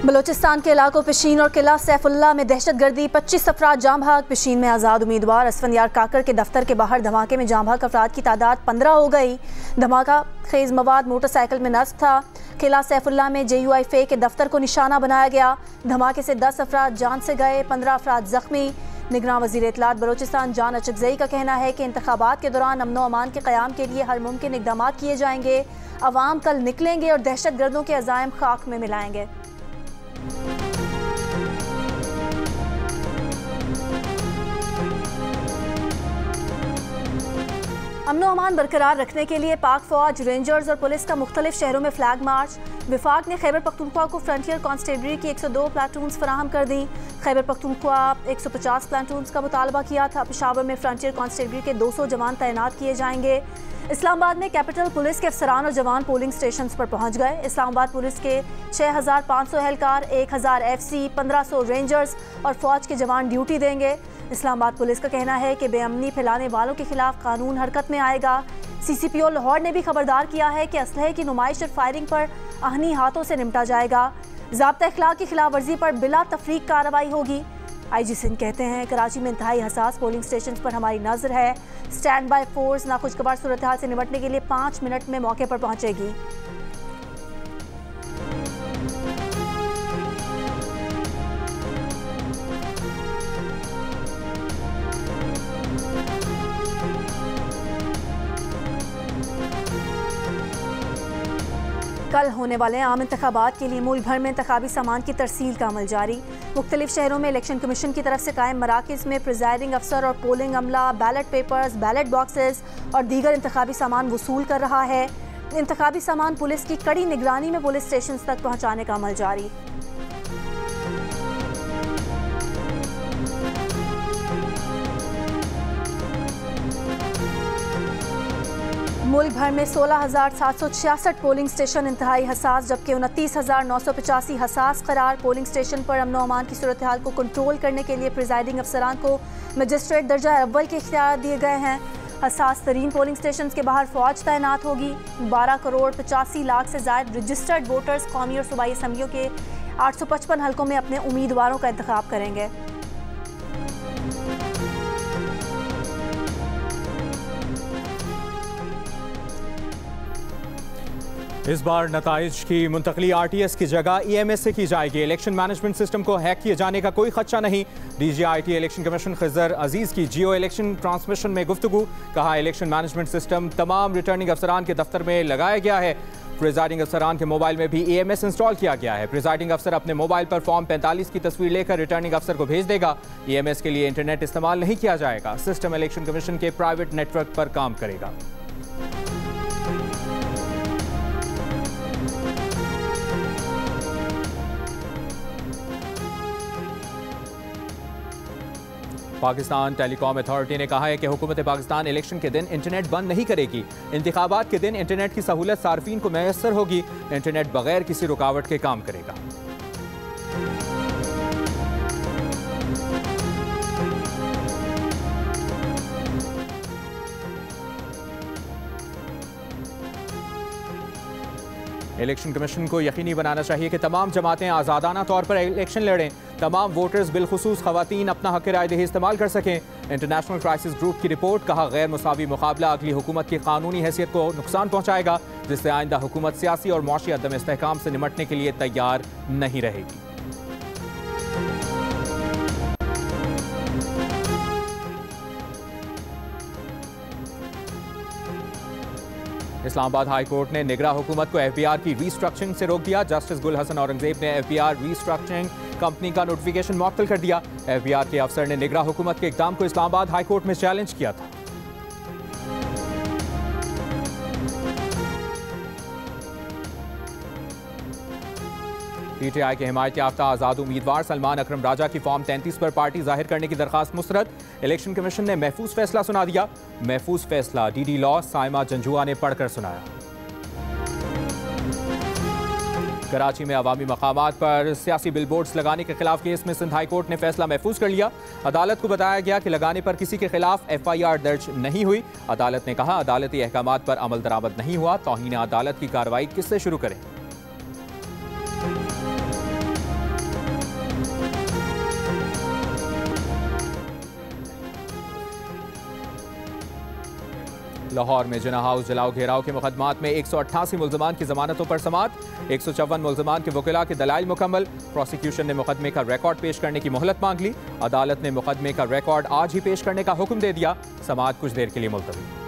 बलोचिस्तान के इलाकों पिशीन और किला सैफुल्ला में दहशतगर्दी, 25 अफराद जाम भाग। पिशीन में आज़ाद उम्मीदवार असफंदियार काकर के दफ्तर के बाहर धमाके में जाम भाग अफराद की तादाद 15 हो गई। धमाका खेज मवाद मोटरसाइकिल में नस्ब था। किला सैफुल्ला में JUIFA के दफ्तर को निशाना बनाया गया। धमाके से 10 अफराद जान से गए, 15 अफराद जख्मी। निगरान वज़ीर इत्तलात बलोचिस्तान जान अचकज़ई का कहना है कि इंतखाबात के दौरान अमन व अमान के क़याम के लिए हर मुमकिन इक़दाम किए जाएंगे। अवाम कल निकलेंगे और दहशतगर्दों के अज़ाइम खाक में मिलाएंगे। अमन व अमान बरकरार रखने के लिए पाक फौज, रेंजर्स और पुलिस का मुख्तलिफ शहरों में फ्लैग मार्च। विफाक ने खैबर पख्तूनख्वा को फ्रंटियर कांस्टेबलरी की 102 प्लाटून्स फराहम कर दी। खैबर पख्तूनख्वा 150 प्लाटून्स का मुतालबा किया था। पेशावर में फ्रंटियर कांस्टेबलरी के 200 जवान तैनात किए जाएंगे। इस्लामाबाद में कैपिटल पुलिस के अफसरान और जवान पोलिंग स्टेशन पर पहुंच गए। इस्लामाबाद पुलिस के 6500 एहलकार, 1000 FC, 1500 रेंजर्स और फौज के जवान ड्यूटी देंगे। इस्लामाबाद पुलिस का कहना है कि बेअमनी फैलाने वालों के खिलाफ कानून हरकत में आएगा। CCPO लाहौर ने भी खबरदार किया है कि असलहे की नुमाइश और फायरिंग पर आहनी हाथों से निपटा जाएगा। ज़ाब्ता अखलाक की खिलाफ वर्जी पर बिला तफरीक कार्रवाई होगी। IG सिंध कहते हैं कराची में इंतहाई हसास पोलिंग स्टेशन पर हमारी नजर है। स्टैंड बाय फोर्स नाखुशगवार सूरत हाल से निपटने के लिए 5 मिनट में मौके पर पहुंचेगी। कल होने वाले आम इंतखाबात के लिए मुल्क भर में इंतखाबी सामान की तरसील का अमल जारी। मुख्तलिफ शहरों में इलेक्शन कमीशन की तरफ से कायम मराकिज़ में प्रिजाइडिंग अफसर और पोलिंग अमला बैलेट पेपर्स, बैलेट बॉक्सेस और दीगर इंतखाबी सामान वसूल कर रहा है। इंतखाबी सामान पुलिस की कड़ी निगरानी में पुलिस स्टेशन तक पहुँचाने का अमल जारी। मुल्क भर में 16,766 पोलिंग स्टेशन इंतहाई हसास, जबकि 29,985 हसास करार। पोलिंग स्टेशन पर अमन व अमान की सूरत हाल को कंट्रोल करने के लिए प्रिजाइडिंग अफसरान को मजिस्ट्रेट दर्जा अव्वल के इख्तियार दिए गए हैं। हसास तरीन पोलिंग स्टेशन के बाहर फौज तैनात होगी। 12 करोड़ 85 लाख से ज़ायद रजिस्टर्ड वोटर्स कौमी और सूबाई असम्बलियों के 855 हल्कों में अपने उम्मीदवारों का इंतखाब करेंगे। इस बार नताइज की मुंतकली RTS की जगह EMS से की जाएगी। इलेक्शन मैनेजमेंट सिस्टम को हैक किए जाने का कोई खदशा नहीं। DGIT इलेक्शन कमीशन खिज़र अजीज़ की जियो इलेक्शन ट्रांसमिशन में गुफ्तगू। कहा इलेक्शन मैनेजमेंट सिस्टम तमाम रिटर्निंग अफसरान के दफ्तर में लगाया गया है। प्रिजाइडिंग अफसरान के मोबाइल में भी EMS इंस्टॉल किया गया है। प्रिजाइडिंग अफसर अपने मोबाइल पर फॉर्म 45 की तस्वीर लेकर रिटर्निंग अफसर को भेज देगा। EMS के लिए इंटरनेट इस्तेमाल नहीं किया जाएगा। सिस्टम इलेक्शन कमीशन के प्राइवेट नेटवर्क पर काम करेगा। पाकिस्तान टेलीकॉम अथॉरिटी ने कहा है कि हुकूमत पाकिस्तान इलेक्शन के दिन इंटरनेट बंद नहीं करेगी। इंतखाबात के दिन इंटरनेट की सहूलत सार्फिन को मैसर होगी। इंटरनेट बगैर किसी रुकावट के काम करेगा। इलेक्शन कमीशन को यकीनी बनाना चाहिए कि तमाम जमातें आज़ादाना तौर पर इलेक्शन लड़ें। तमाम वोटर्स बिलखुसूस ख़वातीन अपना हक़ राय दही इस्तेमाल कर सकें। इंटरनेशनल क्राइसिस ग्रुप की रिपोर्ट। कहा गैर मुसावी मुकाबला अगली हुकूमत की कानूनी हैसियत को नुकसान पहुँचाएगा, जिससे आइंदा हुकूमत सियासी और मुआशी अदम इस्तेहकाम से निपटने के लिए तैयार नहीं रहेगी। इस्लामाबाद हाई कोर्ट ने निगरां हुकूमत को FBR की रीस्ट्रक्चरिंग से रोक दिया। जस्टिस गुल हसन औरंगजेब ने FBR रीस्ट्रक्चरिंग कंपनी का नोटिफिकेशन मुअत्तल कर दिया। FBR के अफसर ने निगरां हुकूमत के इक़दाम को इस्लामाबाद हाई कोर्ट में चैलेंज किया था। PTI के हिमायत याफ्ता आज़ाद उम्मीदवार सलमान अकरम राजा की फॉर्म 33 पर पार्टी जाहिर करने की दरखास्त मुस्तरद। इलेक्शन कमीशन ने महफूज फैसला सुना दिया। महफूज फैसला DD लॉ साइमा जंजुआ ने पढ़कर सुनाया। कराची में अवामी मकामात पर सियासी बिलबोर्ड्स लगाने के खिलाफ केस में सिंध हाई कोर्ट ने फैसला महफूज कर लिया। अदालत को बताया गया कि लगाने पर किसी के खिलाफ FIR दर्ज नहीं हुई। अदालत ने कहा अदालती अहकामात पर अमल दरामद नहीं हुआ, तौहीन अदालत की कार्रवाई किससे शुरू करें। लाहौर में जिना हाउस जलाओ घेराव के मुकदमात में 188 मुल्जमान की जमानतों पर समाअत। 154 मुल्जमान के वकीला के दलाइल मुकम्मल। प्रोसिक्यूशन ने मुकदमे का रिकॉर्ड पेश करने की मोहलत मांग ली। अदालत ने मुकदमे का रिकॉर्ड आज ही पेश करने का हुक्म दे दिया। समाअत कुछ देर के लिए मुलतवी।